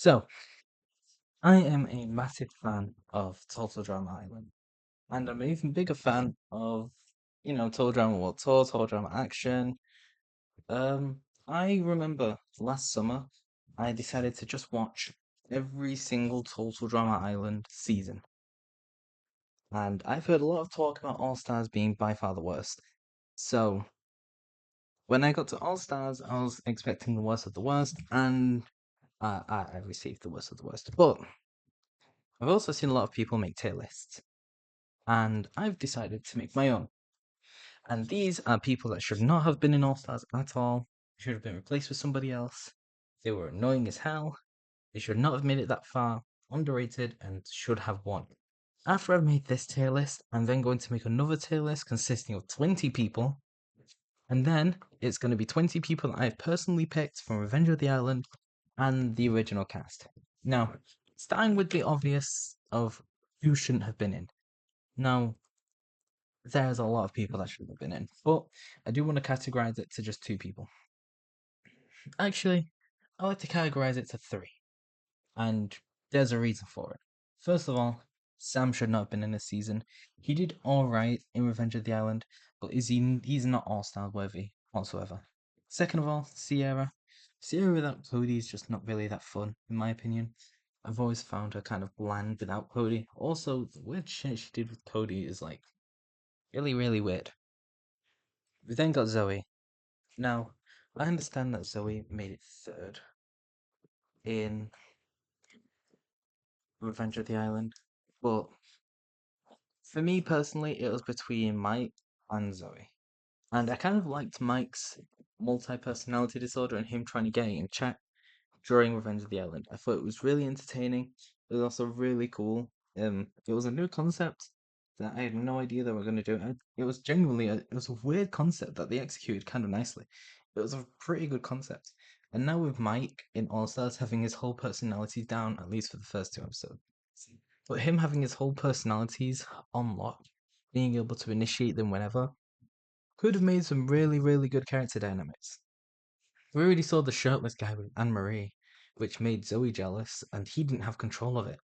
So, I am a massive fan of Total Drama Island, and I'm an even bigger fan of, Total Drama World Tour, Total Drama Action. I remember last summer, I decided to just watch every single Total Drama Island season, and I've heard a lot of talk about All Stars being by far the worst. So, when I got to All Stars, I was expecting the worst of the worst, and I received the worst of the worst. But I've also seen a lot of people make tier lists, and I've decided to make my own. And these are people that should not have been in All Stars at all. They should have been replaced with somebody else. They were annoying as hell. They should not have made it that far. Underrated and should have won. After I've made this tier list, I'm then going to make another tier list consisting of 20 people. And then it's going to be 20 people that I've personally picked from Revenge of the Island and the original cast. Now, starting with the obvious of who shouldn't have been in. Now, there's a lot of people that shouldn't have been in, but I do want to categorize it to just two people. Actually, I like to categorize it to three, and there's a reason for it. First of all, Sam should not have been in this season. He did all right in Revenge of the Island, but he's not all-star worthy whatsoever. Second of all, Sierra. Sierra without Cody is just not really that fun, in my opinion. I've always found her kind of bland without Cody. Also, the weird shit she did with Cody is like really, really weird. We then got Zoe. Now, I understand that Zoe made it third in Revenge of the Island, but for me personally, it was between Mike and Zoe. And I kind of liked Mike's multi personality disorder and him trying to get it in check during Revenge of the Island. I thought it was really entertaining. It was also really cool. It was a new concept that I had no idea they were going to do. And it was genuinely it was a weird concept that they executed kind of nicely. It was a pretty good concept. And now with Mike in All Stars having his whole personality down, at least for the first two episodes, but him having his whole personalities on lock, being able to initiate them whenever, could have made some really, really good character dynamics. We already saw the shirtless guy with Anne Marie, which made Zoe jealous, and he didn't have control of it.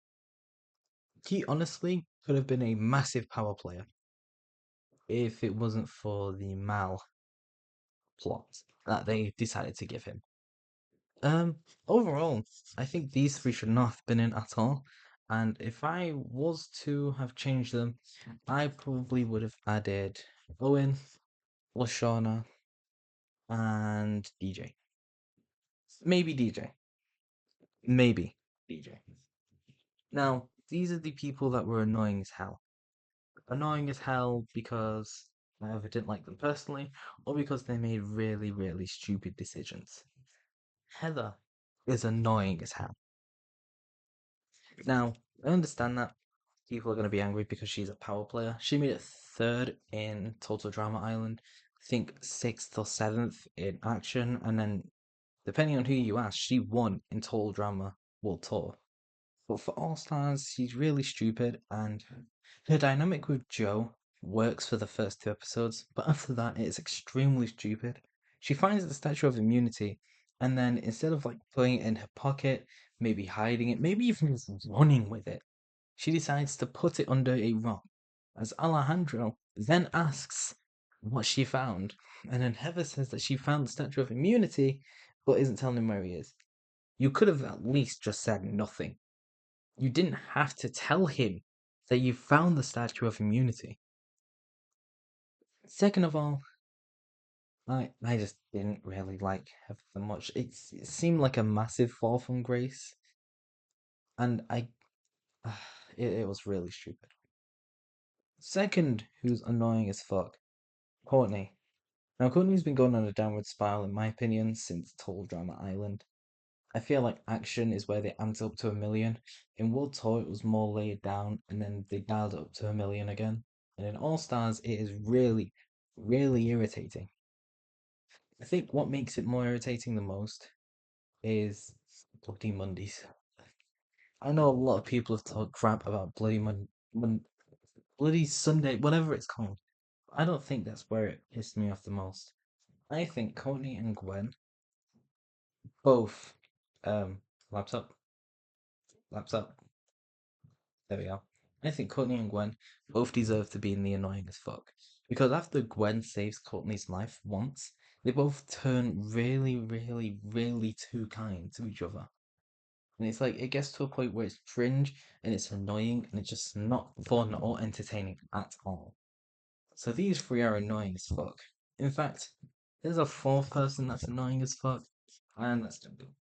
He honestly could have been a massive power player if it wasn't for the Mal plot that they decided to give him. Overall, I think these three should not have been in at all. And if I was to have changed them, I probably would have added Owen, Lashana, and DJ. Maybe DJ. Maybe DJ. Now, these are the people that were annoying as hell. Annoying as hell because I either didn't like them personally or because they made really, really stupid decisions. Heather is annoying as hell. Now, I understand that people are going to be angry because she's a power player. She made it third in Total Drama Island, I think sixth or seventh in Action, and then depending on who you ask, she won in Total Drama World Tour. But for All Stars, she's really stupid, and her dynamic with Joe works for the first two episodes, but after that, it's extremely stupid. She finds the Statue of Immunity, and then instead of like putting it in her pocket, maybe hiding it, maybe even just running with it, she decides to put it under a rock. As Alejandro then asks what she found, and then Heather says that she found the Statue of Immunity, but isn't telling him where he is. You could have at least just said nothing. You didn't have to tell him that you found the Statue of Immunity. Second of all, I just didn't really like Heather much. It seemed like a massive fall from grace, and it was really stupid. Second, who's annoying as fuck, Courtney. Now, Courtney's been going on a downward spiral, in my opinion, since Total Drama Island. I feel like Action is where they amped up to 1 million. In World Tour, it was more laid down, and then they dialed it up to 1 million again. And in All Stars, it is really, really irritating. I think what makes it more irritating the most is Bloody Mondays. I know a lot of people have talked crap about Bloody Sunday, whatever it's called. I don't think that's where it pissed me off the most. I think Courtney and Gwen both laptop. Laptop. There we go. I think Courtney and Gwen both deserve to be in the annoying as fuck. Because after Gwen saves Courtney's life once, they both turn really, really, really too kind to each other. And it's like it gets to a point where it's cringe and it's annoying and it's just not fun or entertaining at all. So these three are annoying as fuck. In fact, there's a fourth person that's annoying as fuck, and that's Duncan.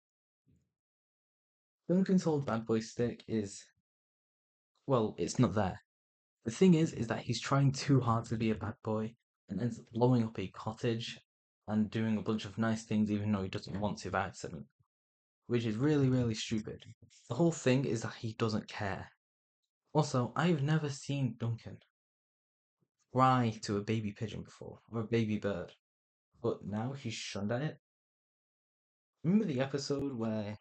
Duncan's whole bad boy stick is, well, it's not there. The thing is that he's trying too hard to be a bad boy and ends up blowing up a cottage and doing a bunch of nice things even though he doesn't want to by accident, which is really, really stupid. The whole thing is that he doesn't care. Also, I've never seen Duncan cry to a baby pigeon before, or a baby bird, but now he's shunned at it. Remember the episode where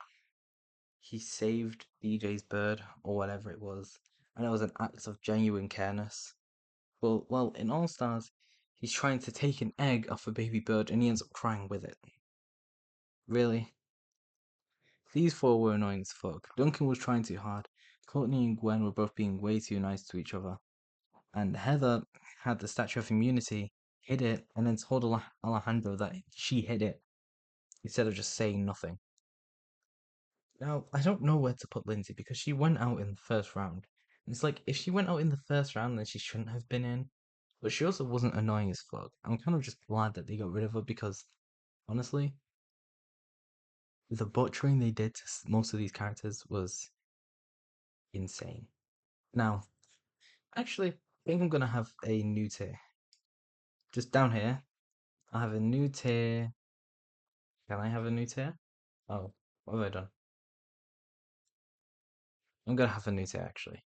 he saved DJ's bird, or whatever it was, and it was an act of genuine careness? Well, in All Stars, he's trying to take an egg off a baby bird and he ends up crying with it. Really? These four were annoying as fuck. Duncan was trying too hard. Courtney and Gwen were both being way too nice to each other. And Heather had the Statue of Immunity, hid it, and then told Alejandro that she hid it instead of just saying nothing. Now, I don't know where to put Lindsay because she went out in the first round. And it's like, if she went out in the first round, then she shouldn't have been in. But she also wasn't annoying as fuck. I'm kind of just glad that they got rid of her because, honestly, the butchering they did to most of these characters was insane. Now, actually, I think I'm gonna have a new tier. Just down here, I have a new tier. Can I have a new tier? Oh, what have I done? I'm gonna have a new tier actually.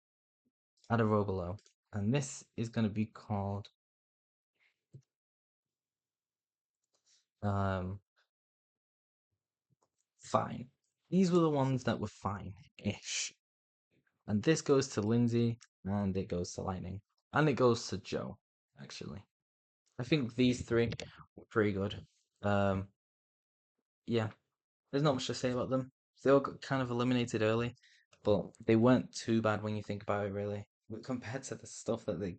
Add a row below. And this is gonna be called um fine. These were the ones that were fine-ish. And this goes to Lindsay, and it goes to Lightning, and it goes to Joe, actually. I think these three were pretty good. Um, yeah, there's not much to say about them. They all got kind of eliminated early, but they weren't too bad when you think about it, really. But compared to the stuff that they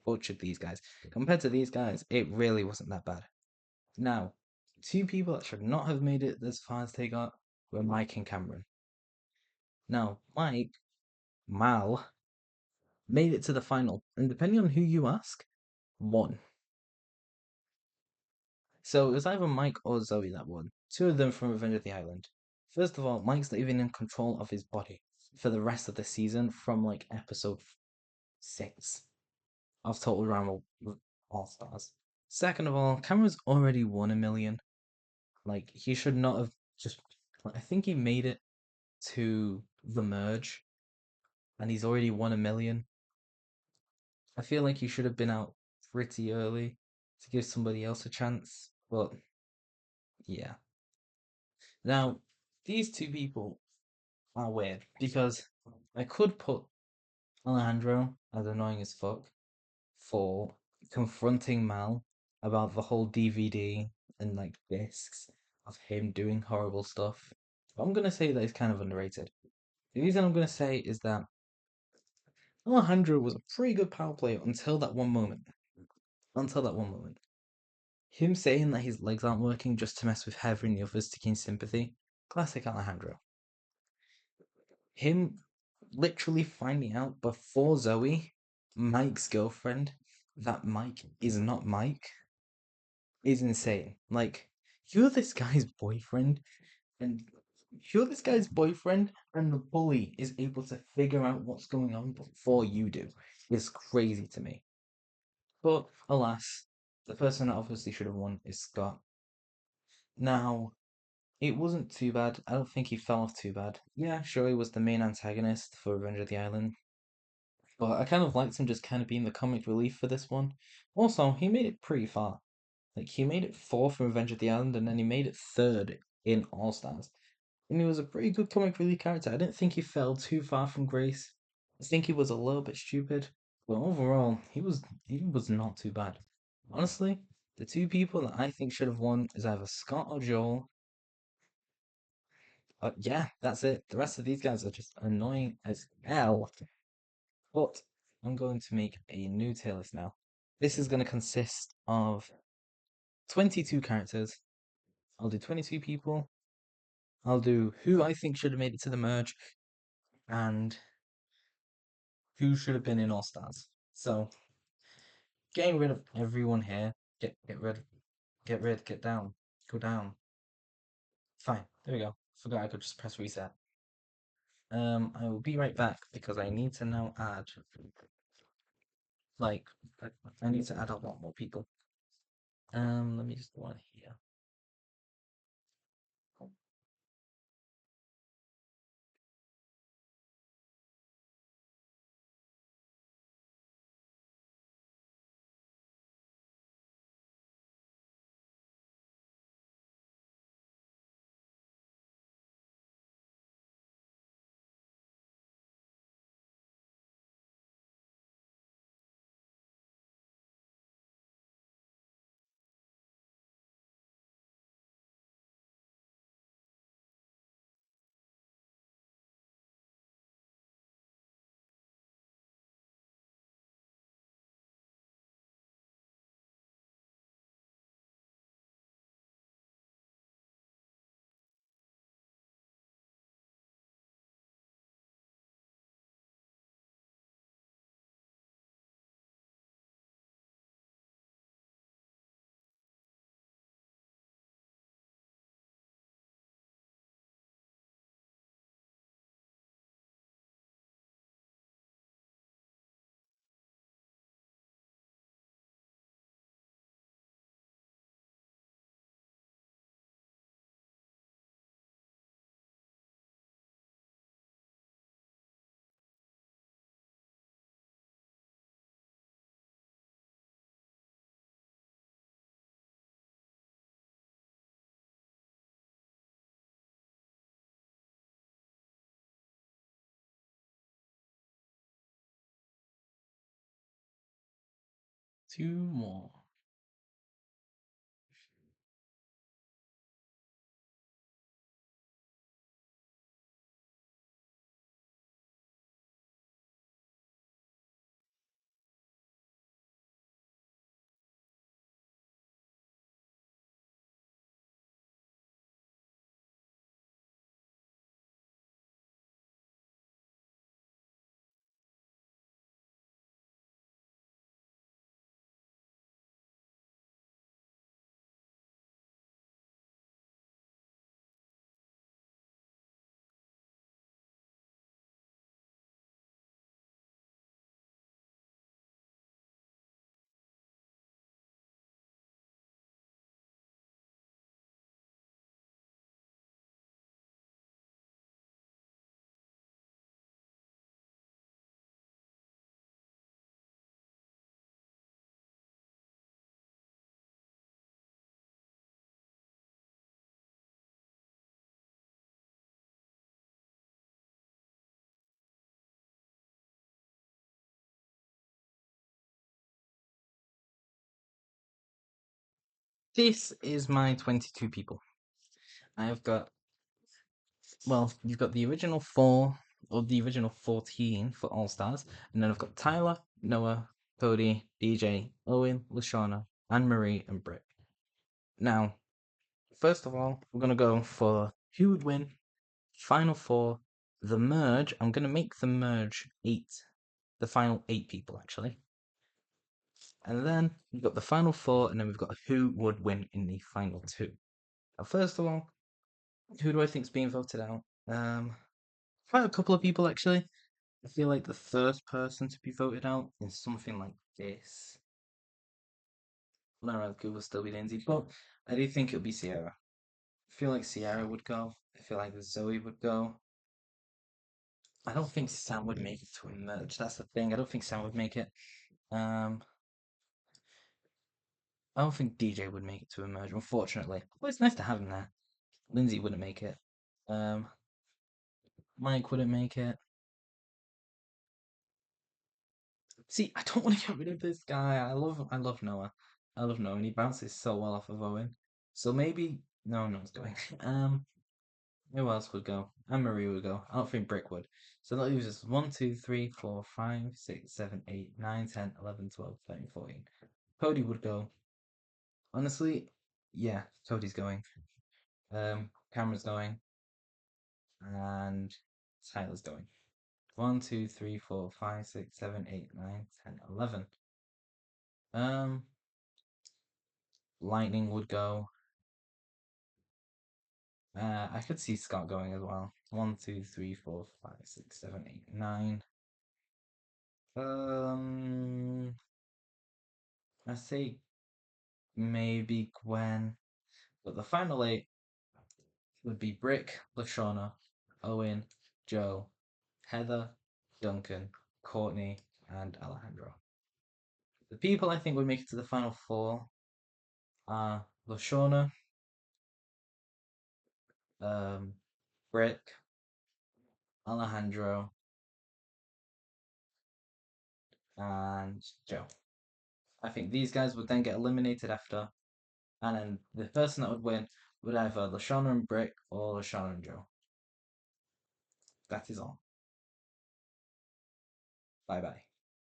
butchered these guys, compared to these guys, it really wasn't that bad. Now, two people that should not have made it as far as they got were Mike and Cameron. Now, Mal, made it to the final, and depending on who you ask, won. So it was either Mike or Zoe that won. Two of them from Revenge of the Island. First of all, Mike's not even in control of his body for the rest of the season from like episode 6 of Total Drama All Stars. Second of all, Cameron's already won 1 million. Like he should not have just. I think he made it to the merge, and he's already won 1 million. I feel like he should have been out pretty early to give somebody else a chance. But yeah. Now, these two people are weird because I could put Alejandro as annoying as fuck for confronting Mal about the whole DVD and like discs of him doing horrible stuff. But I'm gonna say that he's kind of underrated. The reason I'm gonna say is that Alejandro was a pretty good power player until that one moment. Until that one moment. Him saying that his legs aren't working just to mess with Heather and the others to gain sympathy. Classic Alejandro. Him literally finding out before Zoe, Mike's girlfriend, that Mike is not Mike is insane. Like, you're this guy's boyfriend, and you're this guy's boyfriend, and the bully is able to figure out what's going on before you do. It's crazy to me. But alas, the person that obviously should have won is Scott. Now, it wasn't too bad. I don't think he fell off too bad. Yeah, sure, he was the main antagonist for Revenge of the Island, but I kind of liked him just kind of being the comic relief for this one. Also, he made it pretty far. Like, he made it fourth in Revenge of the Island, and then he made it third in All Stars. And he was a pretty good comic relief character. I didn't think he fell too far from Grace. I think he was a little bit stupid, but overall, he was not too bad. Honestly, the two people that I think should have won is either Scott or Joel. Yeah, that's it. The rest of these guys are just annoying as hell. But I'm going to make a new tier list now. This is going to consist of 22 characters. I'll do 22 people. I'll do who I think should have made it to the merge and who should have been in All Stars. So, getting rid of everyone here. Get down. Go down. Fine. There we go. Forgot I could just press reset. I will be right back because I need to now add, like, I need to add a lot more people. Let me just go on here. 2 more. This is my 22 people. I have got, well, you've got the original 4, or the original 14 for All Stars, and then I've got Tyler, Noah, Cody, DJ, Owen, Lashana, Anne Marie, and Britt. Now, first of all, we're going to go for who would win Final Four, the merge. I'm going to make the merge 8, the final 8 people, actually. And then we've got the final 4, and then we've got who would win in the final 2. Now, first of all, who do I think's being voted out? Quite a couple of people actually. I feel like the first person to be voted out is something like this. Laura will still be Lindsay, but I do think it'll be Sierra. I feel like Sierra would go. I feel like Zoe would go. I don't think Sam would make it to a merge. That's the thing. I don't think Sam would make it. Um, I don't think DJ would make it to a merge, unfortunately. Well, it's nice to have him there. Lindsay wouldn't make it. Um, Mike wouldn't make it. See, I don't want to get rid of this guy. I love Noah. I love Noah, and he bounces so well off of Owen. So maybe no one's going. Who else would go? And Marie would go. I don't think Brick would. So that leaves us 1, 2, 3, 4, 5, 6, 7, 8, 9, 10, 11, 12, 13, 14. Cody would go. Honestly, yeah, Cody's going. Cameron's going. And Tyler's going. 1, 2, 3, 4, 5, 6, 7, 8, 9, 10, 11. Um, Lightning would go. I could see Scott going as well. 1, 2, 3, 4, 5, 6, 7, 8, 9. Um, I say maybe Gwen, but the final eight would be Brick, Lashana, Owen, Joe, Heather, Duncan, Courtney, and Alejandro. The people I think would make it to the final four are Lashana, um, Brick, Alejandro, and Joe. I think these guys would then get eliminated after, and then the person that would win would either Lashana and Brick or Lashana and Joe. That is all. Bye bye.